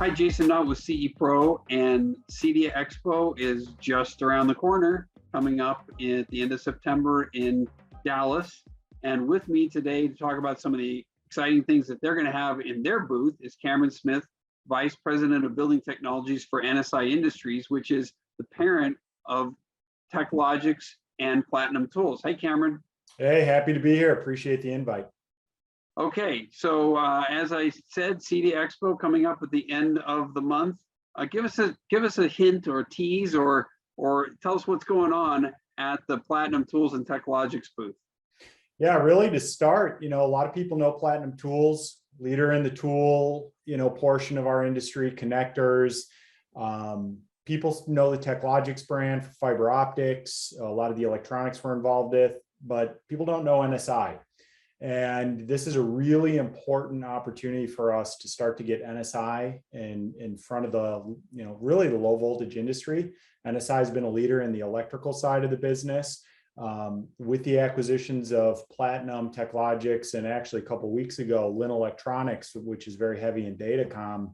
Hi, Jason Knott with CE Pro, and CEDIA Expo is just around the corner, coming up at the end of September in Dallas. And with me today to talk about some of the exciting things that they're going to have in their booth is Cameron Smith, Vice President of Building Technologies for NSI Industries, which is the parent of Technologics and Platinum Tools. Hey, Cameron. Hey, happy to be here. Appreciate the invite. Okay, so as I said, CEDIA Expo coming up at the end of the month. Give us a hint or tease or tell us what's going on at the Platinum Tools and TechLogix booth. Yeah, really to start, a lot of people know Platinum Tools, leader in the tool, portion of our industry, connectors. People know the Technologics brand for fiber optics. A lot of the electronics we're involved with, but people don't know NSI. And this is a really important opportunity for us to start to get NSI in front of the, really the low voltage industry. NSI has been a leader in the electrical side of the business. With the acquisitions of Platinum, Technologics, and actually a couple of weeks ago, Lin Electronics, which is very heavy in datacom.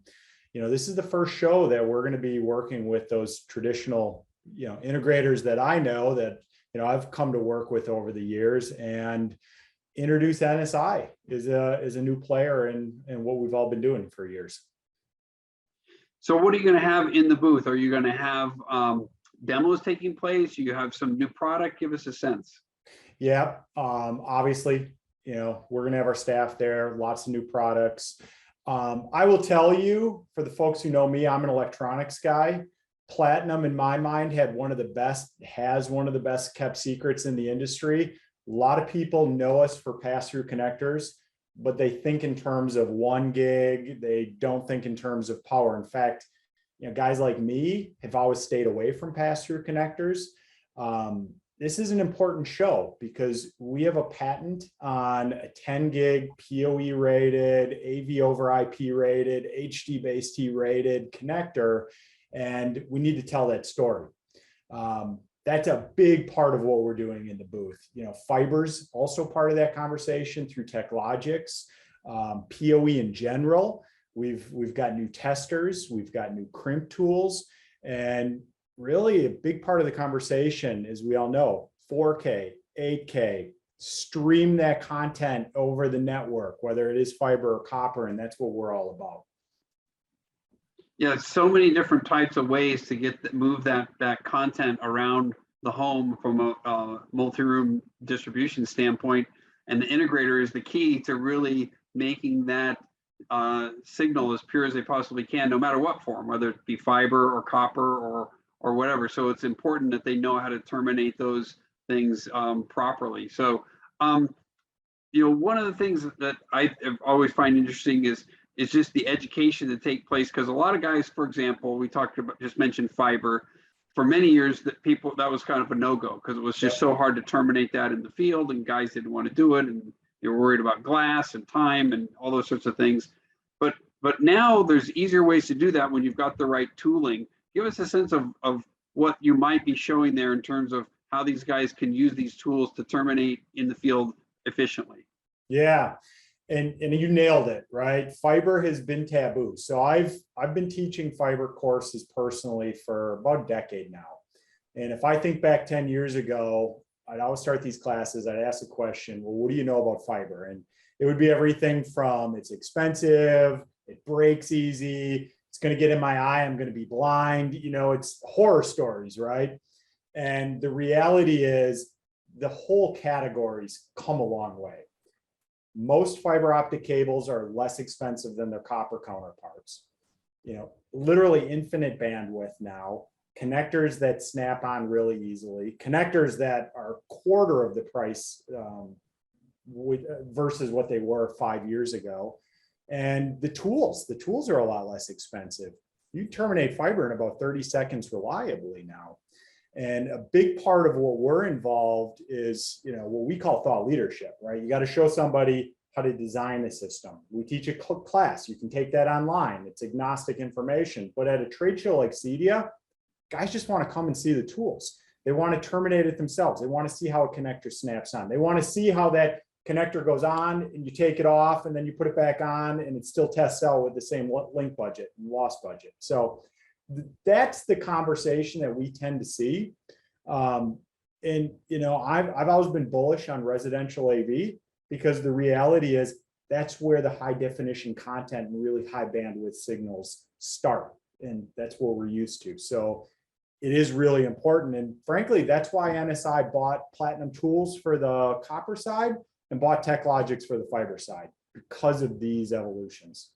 This is the first show that we're going to be working with those traditional, integrators that I know that, I've come to work with over the years, and introduce NSI is a new player in what we've all been doing for years. So what are you going to have in the booth? Are you going to have demos taking place? You have some new product? Give us a sense. Yeah, obviously, we're going to have our staff there, lots of new products. I will tell you, for the folks who know me, I'm an electronics guy. Platinum, in my mind, has one of the best kept secrets in the industry. A lot of people know us for pass-through connectors, but they think in terms of 1 gig. They don't think in terms of power. In fact, guys like me have always stayed away from pass-through connectors. This is an important show because we have a patent on a 10 gig PoE rated, AV over IP rated, HDBaseT rated connector, and we need to tell that story. That's a big part of what we're doing in the booth. Fiber's also part of that conversation through Technologics, PoE in general. We've got new testers, we've got new crimp tools, and really a big part of the conversation, as we all know, 4K, 8K, stream that content over the network, whether it is fiber or copper, and that's what we're all about. Yeah, so many different types of ways to move that content around the home from a multi-room distribution standpoint, and the integrator is the key to really making that signal as pure as they possibly can, no matter what form, whether it be fiber or copper or whatever. So it's important that they know how to terminate those things properly. So one of the things that I always find interesting is just the education to take place, because a lot of guys, for example, we just mentioned fiber. For many years, that was kind of a no-go because it was just so hard to terminate that in the field, and guys didn't want to do it, and they were worried about glass and time and all those sorts of things. But now there's easier ways to do that when you've got the right tooling. Give us a sense of what you might be showing there in terms of how these guys can use these tools to terminate in the field efficiently. Yeah. And you nailed it, right? Fiber has been taboo. So I've been teaching fiber courses personally for about a decade now. And if I think back 10 years ago, I'd always start these classes, I'd ask the question, well, what do you know about fiber? And it would be everything from it's expensive, it breaks easy, it's going to get in my eye, I'm going to be blind, it's horror stories, right? And the reality is the whole category's come a long way. Most fiber optic cables are less expensive than their copper counterparts. Literally infinite bandwidth now, connectors that snap on really easily, connectors that are a quarter of the price versus what they were 5 years ago. And the tools are a lot less expensive. You terminate fiber in about 30 seconds reliably now. And a big part of what we're involved is, what we call thought leadership, right? You got to show somebody how to design a system. We teach a class. You can take that online. It's agnostic information. But at a trade show like CEDIA, guys just want to come and see the tools. They want to terminate it themselves. They want to see how a connector snaps on. They want to see how that connector goes on and you take it off and then you put it back on and it still tests out with the same link budget and loss budget. So that's the conversation that we tend to see. And, you know, I've always been bullish on residential AV because the reality is that's where the high definition content and really high bandwidth signals start. And that's what we're used to. So it is really important. And frankly, that's why NSI bought Platinum Tools for the copper side and bought TechLogix for the fiber side because of these evolutions.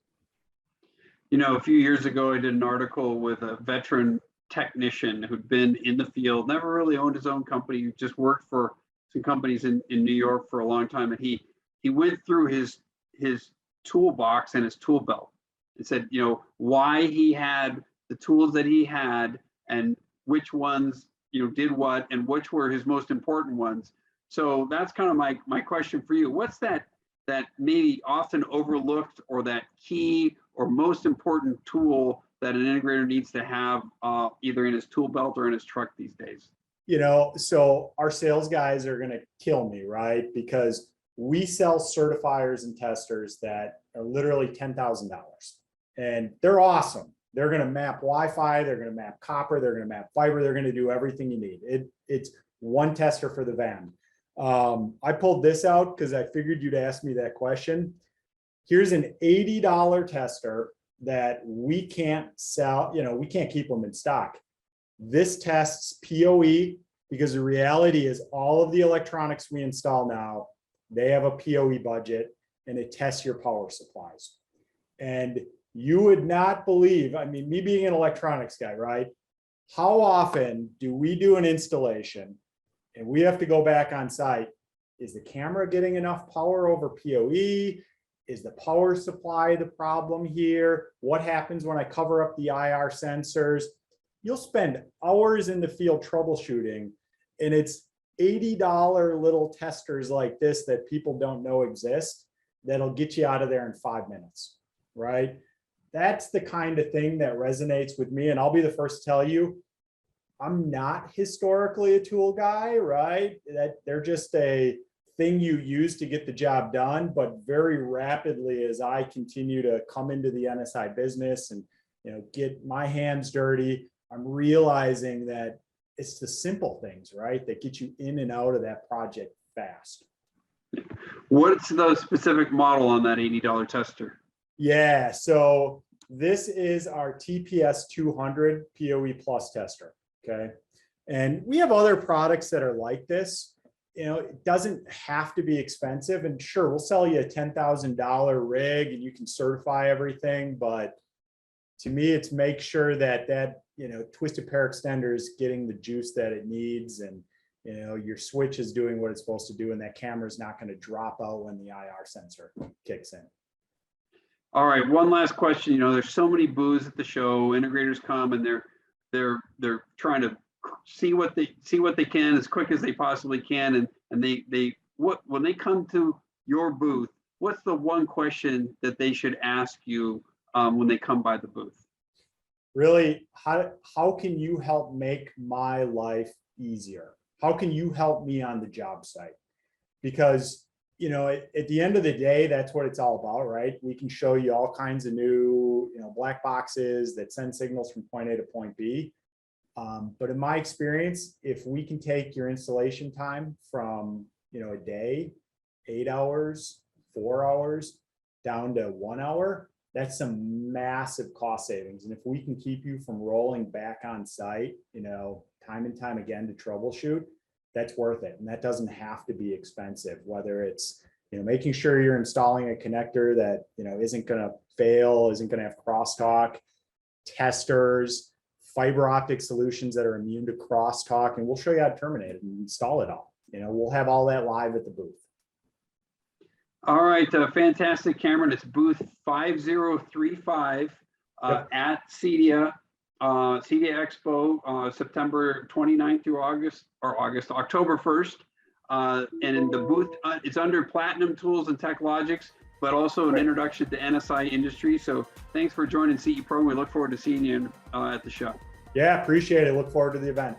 You know, a few years ago, I did an article with a veteran technician who'd been in the field, never really owned his own company, just worked for some companies in New York for a long time. And he went through his toolbox and his tool belt and said, you know, why he had the tools that he had and which ones, you know, did what and which were his most important ones. So that's kind of my question for you. What's that maybe often overlooked or that key or most important tool that an integrator needs to have either in his tool belt or in his truck these days? You know, so our sales guys are going to kill me, right? Because we sell certifiers and testers that are literally $10,000 and they're awesome. They're going to map Wi-Fi, they're going to map copper, they're going to map fiber, they're going to do everything you need. It's one tester for the van. I pulled this out because I figured you'd ask me that question. Here's an $80 tester that we can't sell, you know, we can't keep them in stock. This tests PoE because the reality is all of the electronics we install now, they have a PoE budget and it tests your power supplies. And you would not believe, I mean, me being an electronics guy, right? How often do we do an installation and we have to go back on site? Is the camera getting enough power over PoE? Is the power supply the problem here? What happens when I cover up the IR sensors? You'll spend hours in the field troubleshooting, and it's $80 little testers like this that people don't know exist that'll get you out of there in 5 minutes, right? That's the kind of thing that resonates with me. And I'll be the first to tell you, I'm not historically a tool guy, right? That they're just a thing you use to get the job done. But very rapidly, as I continue to come into the NSI business and, you know, get my hands dirty, I'm realizing that it's the simple things, right, that get you in and out of that project fast. What's the specific model on that $80 tester? Yeah, so this is our TPS200 PoE Plus tester, okay? And we have other products that are like this. You know, it doesn't have to be expensive. And sure, we'll sell you a $10,000 rig and you can certify everything. But to me, it's make sure that you know, twisted pair extender is getting the juice that it needs. And, you know, your switch is doing what it's supposed to do. And that camera is not going to drop out when the IR sensor kicks in. All right, one last question. You know, there's so many booths at the show. Integrators come and they're trying to see what they can as quick as they possibly can, and when they come to your booth, what's the one question that they should ask you when they come by the booth? Really, how can you help make my life easier? How can you help me on the job site? Because, you know, at the end of the day, that's what it's all about, right? We can show you all kinds of new, you know, black boxes that send signals from point A to point B. But in my experience, if we can take your installation time from, you know, a day, 8 hours, 4 hours, down to 1 hour, that's some massive cost savings. And if we can keep you from rolling back on site, you know, time and time again to troubleshoot, that's worth it. And that doesn't have to be expensive, whether it's, you know, making sure you're installing a connector that, you know, isn't going to fail, isn't going to have crosstalk, testers, fiber optic solutions that are immune to crosstalk, and we'll show you how to terminate it and install it all. You know, we'll have all that live at the booth. All right, fantastic, Cameron. It's booth 5035 Yep. at CEDIA Expo, September 29th through October 1st. And in the booth, it's under Platinum Tools and TechLogix, but also an introduction to NSI Industries. So thanks for joining CE Pro. We look forward to seeing you at the show. Yeah, appreciate it. Look forward to the event.